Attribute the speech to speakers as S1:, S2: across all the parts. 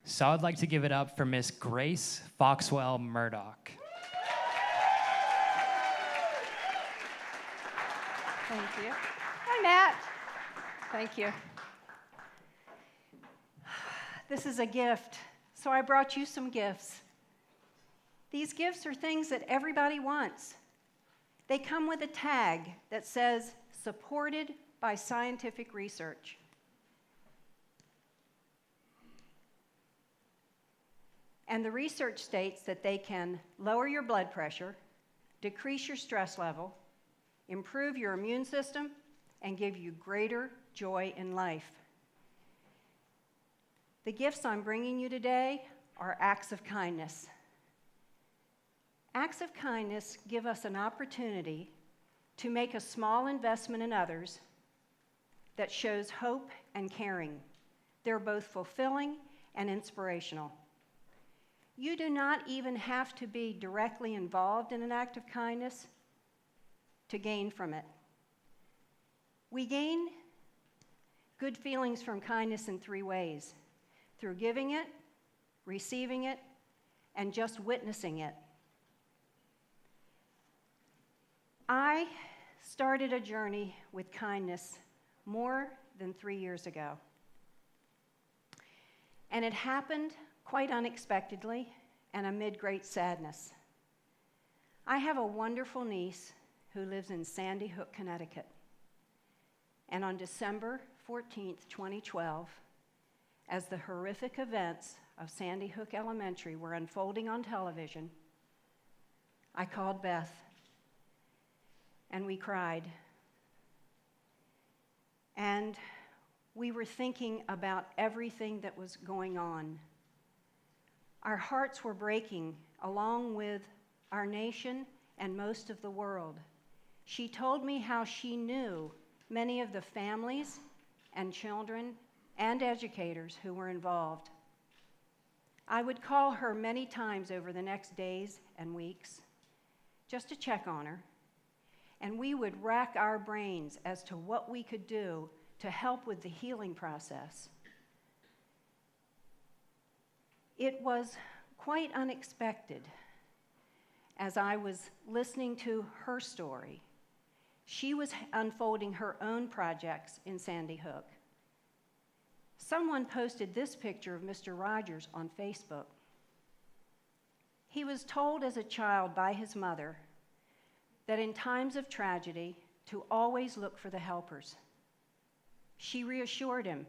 S1: So I'd like to give it up for Miss Grace Foxwell Murdock.
S2: Thank you. Hi, Matt. Thank you. This is a gift, so I brought you some gifts. These gifts are things that everybody wants. They come with a tag that says, supported by scientific research. And the research states that they can lower your blood pressure, decrease your stress level, improve your immune system, and give you greater joy in life. The gifts I'm bringing you today are acts of kindness. Acts of kindness give us an opportunity to make a small investment in others that shows hope and caring. They're both fulfilling and inspirational. You do not even have to be directly involved in an act of kindness to gain from it. We gain good feelings from kindness in 3 ways: through giving it, receiving it, and just witnessing it. I started a journey with kindness more than 3 years ago. And it happened quite unexpectedly and amid great sadness. I have a wonderful niece who lives in Sandy Hook, Connecticut. And on December 14th, 2012, as the horrific events of Sandy Hook Elementary were unfolding on television, I called Beth, and we cried. And we were thinking about everything that was going on. Our hearts were breaking, along with our nation and most of the world. She told me how she knew many of the families and children and educators who were involved. I would call her many times over the next days and weeks just to check on her, and we would rack our brains as to what we could do to help with the healing process. It was quite unexpected as I was listening to her story. She was unfolding her own projects in Sandy Hook. Someone posted this picture of Mr. Rogers on Facebook. He was told as a child by his mother that in times of tragedy to always look for the helpers. She reassured him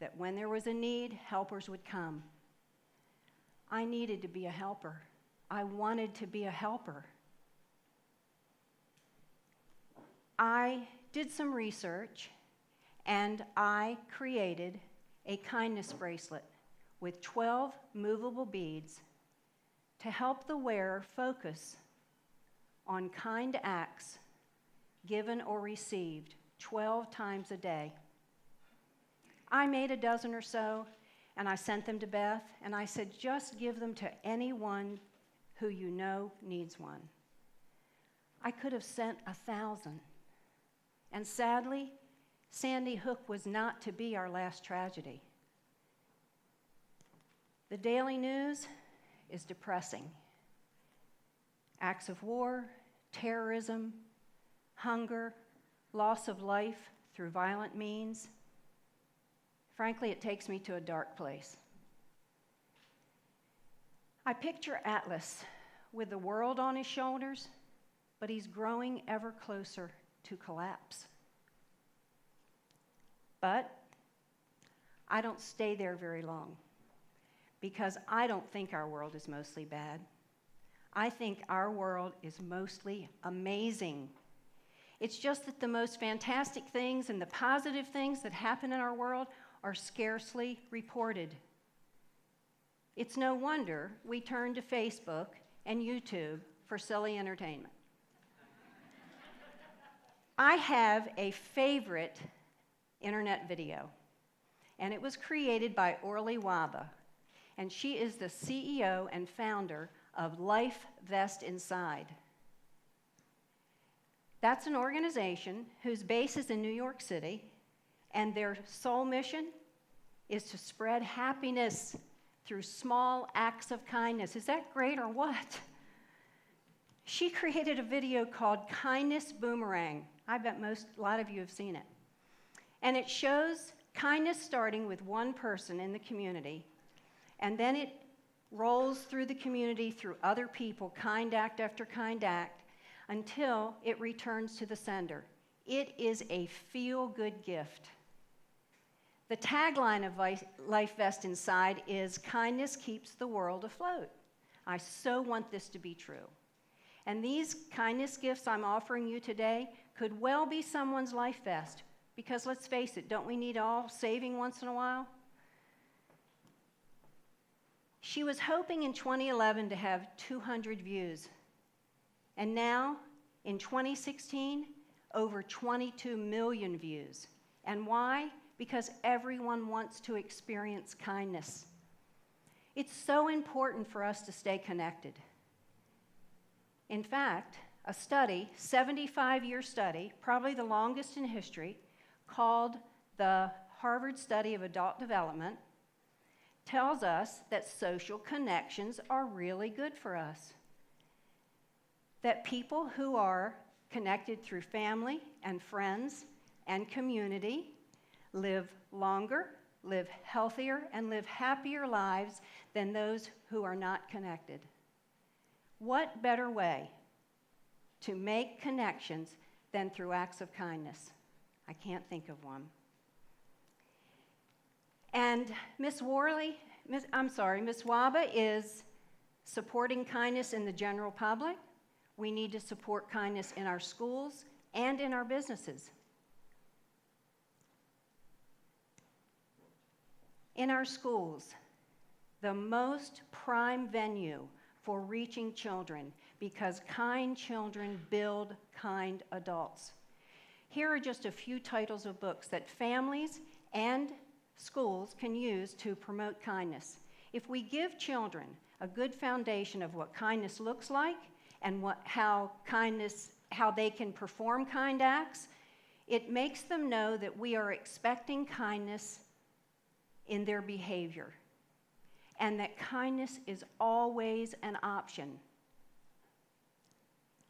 S2: that when there was a need, helpers would come. I needed to be a helper. I wanted to be a helper. I did some research, and I created a kindness bracelet with 12 movable beads to help the wearer focus on kind acts given or received 12 times a day. I made a dozen or so, and I sent them to Beth, and I said, just give them to anyone who you know needs one. I could have sent 1,000. And sadly, Sandy Hook was not to be our last tragedy. The daily news is depressing. Acts of war, terrorism, hunger, loss of life through violent means. Frankly, it takes me to a dark place. I picture Atlas with the world on his shoulders, but he's growing ever closer to collapse. But I don't stay there very long, because I don't think our world is mostly bad. I think our world is mostly amazing. It's just that the most fantastic things and the positive things that happen in our world are scarcely reported. It's no wonder we turn to Facebook and YouTube for silly entertainment. I have a favorite internet video, and it was created by Orly Waba, and she is the CEO and founder of Life Vest Inside. That's an organization whose base is in New York City, and their sole mission is to spread happiness through small acts of kindness. Is that great or what? She created a video called Kindness Boomerang. I bet a lot of you have seen it. And it shows kindness starting with one person in the community, and then it rolls through the community, through other people, kind act after kind act, until it returns to the sender. It is a feel-good gift. The tagline of Life Vest Inside is, kindness keeps the world afloat. I so want this to be true. And these kindness gifts I'm offering you today could well be someone's life vest, because let's face it, don't we need all saving once in a while? She was hoping in 2011 to have 200 views. And now, in 2016, over 22 million views. And why? Because everyone wants to experience kindness. It's so important for us to stay connected. In fact, a study, 75-year study, probably the longest in history, called the Harvard Study of Adult Development, tells us that social connections are really good for us. That people who are connected through family and friends and community live longer, live healthier, and live happier lives than those who are not connected. What better way to make connections than through acts of kindness? I can't think of one. And Miss Waba is supporting kindness in the general public. We need to support kindness in our schools and in our businesses. In our schools, the most prime venue for reaching children, because kind children build kind adults. Here are just a few titles of books that families and schools can use to promote kindness. If we give children a good foundation of what kindness looks like and how they can perform kind acts, it makes them know that we are expecting kindness in their behavior, and that kindness is always an option.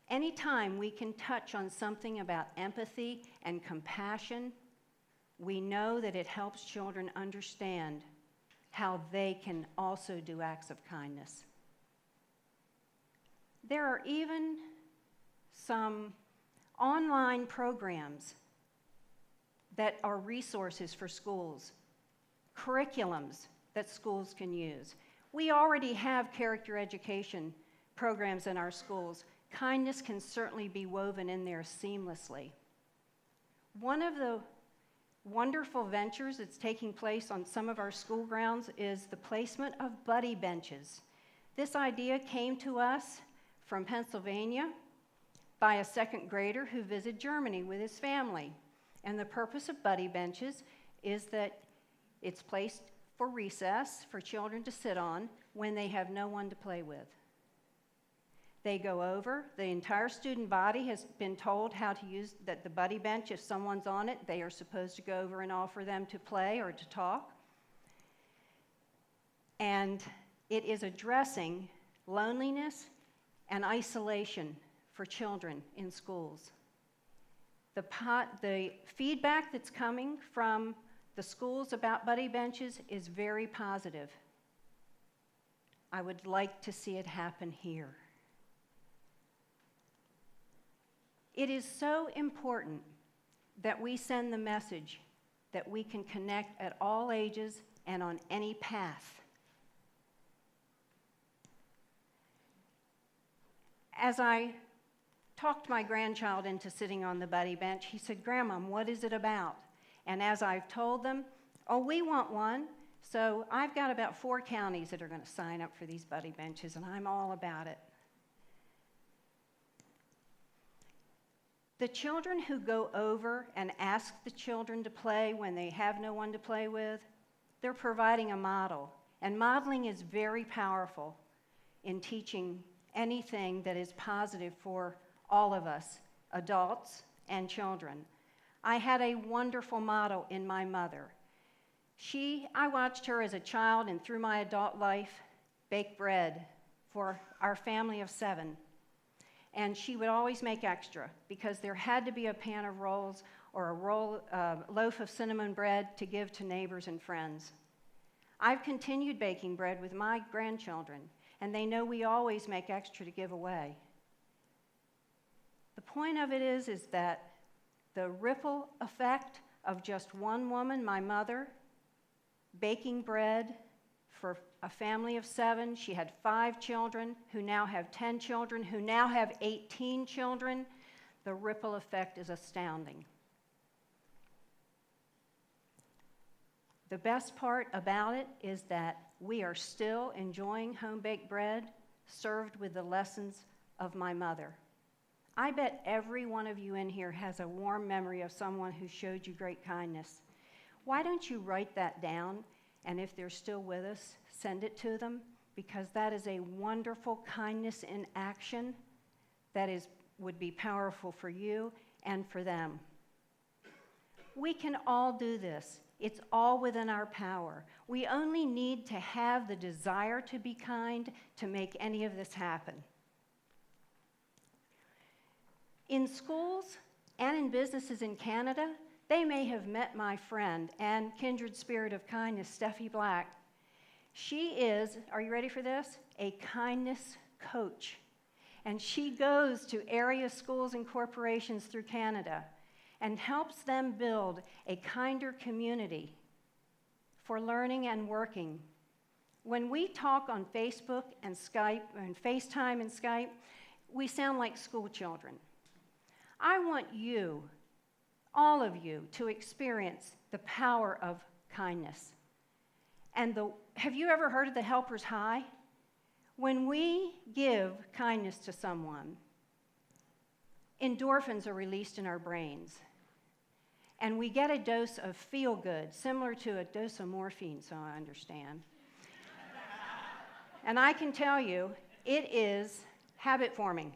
S2: Anytime we can touch on something about empathy and compassion, we know that it helps children understand how they can also do acts of kindness. There are even some online programs that are resources for schools, curriculums that schools can use. We already have character education programs in our schools. Kindness can certainly be woven in there seamlessly. One of the wonderful ventures that's taking place on some of our school grounds is the placement of buddy benches. This idea came to us from Pennsylvania by a second grader who visited Germany with his family. And the purpose of buddy benches is that it's placed for recess for children to sit on when they have no one to play with. They go over, the entire student body has been told how to use the buddy bench. If someone's on it, they are supposed to go over and offer them to play or to talk. And it is addressing loneliness and isolation for children in schools. The feedback that's coming from the schools about buddy benches is very positive. I would like to see it happen here. It is so important that we send the message that we can connect at all ages and on any path. As I talked my grandchild into sitting on the buddy bench, he said, "Grandma, what is it about?" And as I've told them, "Oh, we want one." So I've got about 4 counties that are going to sign up for these buddy benches, and I'm all about it. The children who go over and ask the children to play when they have no one to play with, they're providing a model. And modeling is very powerful in teaching anything that is positive for all of us, adults and children. I had a wonderful model in my mother. I watched her as a child and through my adult life bake bread for our family of 7. And she would always make extra because there had to be a pan of rolls or a loaf of cinnamon bread to give to neighbors and friends. I've continued baking bread with my grandchildren, and they know we always make extra to give away. The point of it is that the ripple effect of just one woman, my mother, baking bread for a family of 7. She had 5 children, who now have 10 children, who now have 18 children. The ripple effect is astounding. The best part about it is that we are still enjoying home-baked bread served with the lessons of my mother. I bet every one of you in here has a warm memory of someone who showed you great kindness. Why don't you write that down, and if they're still with us, send it to them, because that is a wonderful kindness in action that would be powerful for you and for them. We can all do this. It's all within our power. We only need to have the desire to be kind to make any of this happen. In schools and in businesses in Canada, they may have met my friend and kindred spirit of kindness, Steffi Black. She is, are you ready for this? A kindness coach. And she goes to area schools and corporations through Canada and helps them build a kinder community for learning and working. When we talk on Facebook and Skype, and FaceTime and Skype, we sound like school children. I want you, all of you, to experience the power of kindness. And have you ever heard of the helper's high? When we give kindness to someone, endorphins are released in our brains. And we get a dose of feel-good, similar to a dose of morphine, so I understand. And I can tell you, it is habit-forming,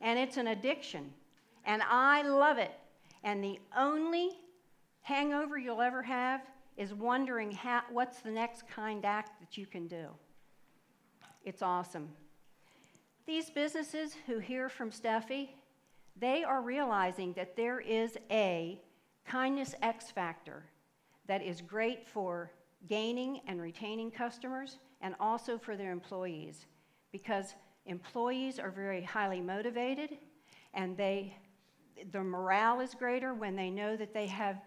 S2: and it's an addiction, and I love it. And the only hangover you'll ever have is wondering what's the next kind act that you can do. It's awesome. These businesses who hear from Steffi, they are realizing that there is a kindness X factor that is great for gaining and retaining customers and also for their employees, because employees are very highly motivated and their morale is greater when they know that they have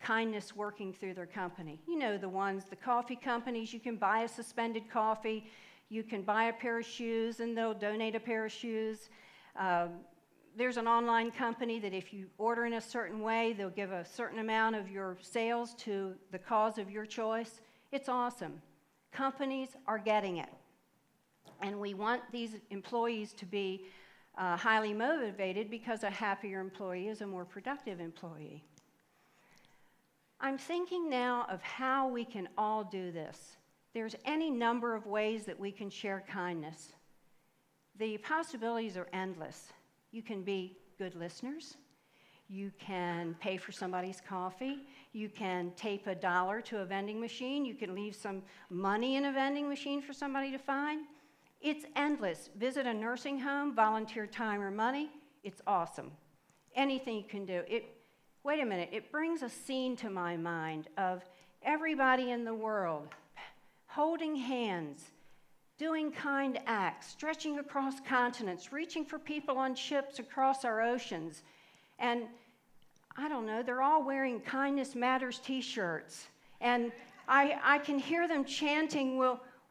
S2: kindness working through their company. You know the ones, the coffee companies, you can buy a suspended coffee, you can buy a pair of shoes and they'll donate a pair of shoes. There's an online company that if you order in a certain way, they'll give a certain amount of your sales to the cause of your choice. It's awesome. Companies are getting it. And we want these employees to be highly motivated, because a happier employee is a more productive employee. I'm thinking now of how we can all do this. There's any number of ways that we can share kindness. The possibilities are endless. You can be good listeners. You can pay for somebody's coffee. You can tape $1 to a vending machine. You can leave some money in a vending machine for somebody to find. It's endless. Visit a nursing home, volunteer time or money. It's awesome. Anything you can do. Wait a minute. It brings a scene to my mind of everybody in the world holding hands, doing kind acts, stretching across continents, reaching for people on ships across our oceans. And I don't know, they're all wearing Kindness Matters t-shirts. And I can hear them chanting,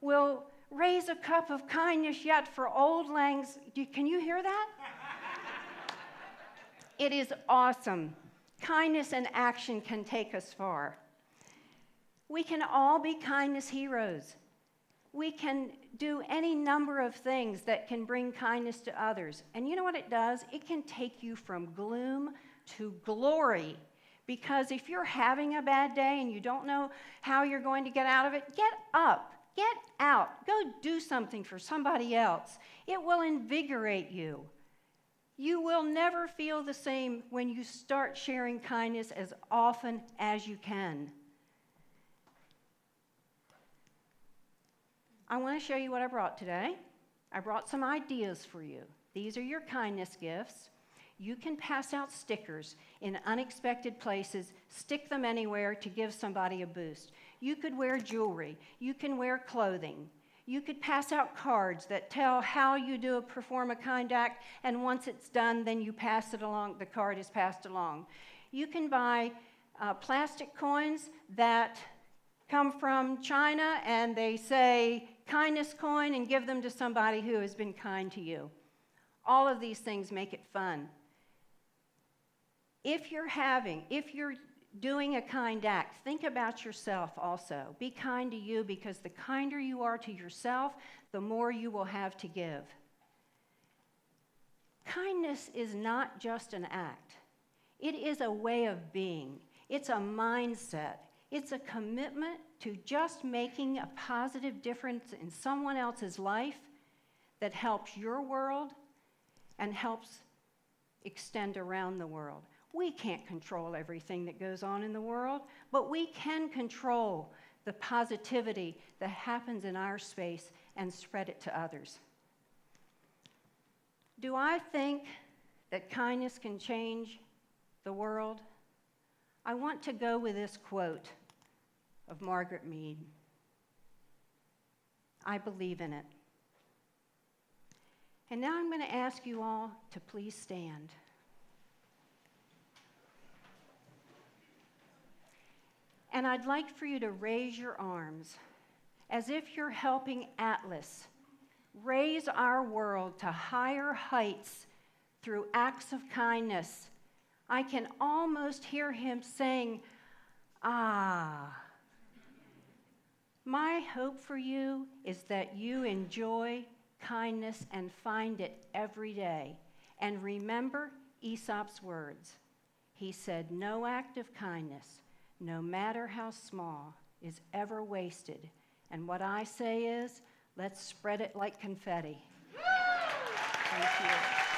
S2: we'll raise a cup of kindness yet for old langs. Can you hear that? It is awesome. Kindness and action can take us far. We can all be kindness heroes. We can do any number of things that can bring kindness to others. And you know what it does? It can take you from gloom to glory. Because if you're having a bad day and you don't know how you're going to get out of it, get up, get out, go do something for somebody else. It will invigorate you. You will never feel the same when you start sharing kindness as often as you can. I want to show you what I brought today. I brought some ideas for you. These are your kindness gifts. You can pass out stickers in unexpected places, stick them anywhere to give somebody a boost. You could wear jewelry. You can wear clothing. You could pass out cards that tell how you perform a kind act, and once it's done, then you pass it along, the card is passed along. You can buy plastic coins that come from China, and they say kindness coin, and give them to somebody who has been kind to you. All of these things make it fun. If you're doing a kind act, think about yourself also. Be kind to you, because the kinder you are to yourself, the more you will have to give. Kindness is not just an act. It is a way of being. It's a mindset. It's a commitment to just making a positive difference in someone else's life that helps your world and helps extend around the world. We can't control everything that goes on in the world, but we can control the positivity that happens in our space and spread it to others. Do I think that kindness can change the world? I want to go with this quote of Margaret Mead. I believe in it. And now I'm going to ask you all to please stand. And I'd like for you to raise your arms as if you're helping Atlas raise our world to higher heights through acts of kindness. I can almost hear him saying, "Ah." My hope for you is that you enjoy kindness and find it every day. And remember Aesop's words. He said, "No act of kindness, no matter how small, is ever wasted." And what I say is, let's spread it like confetti. Thank you.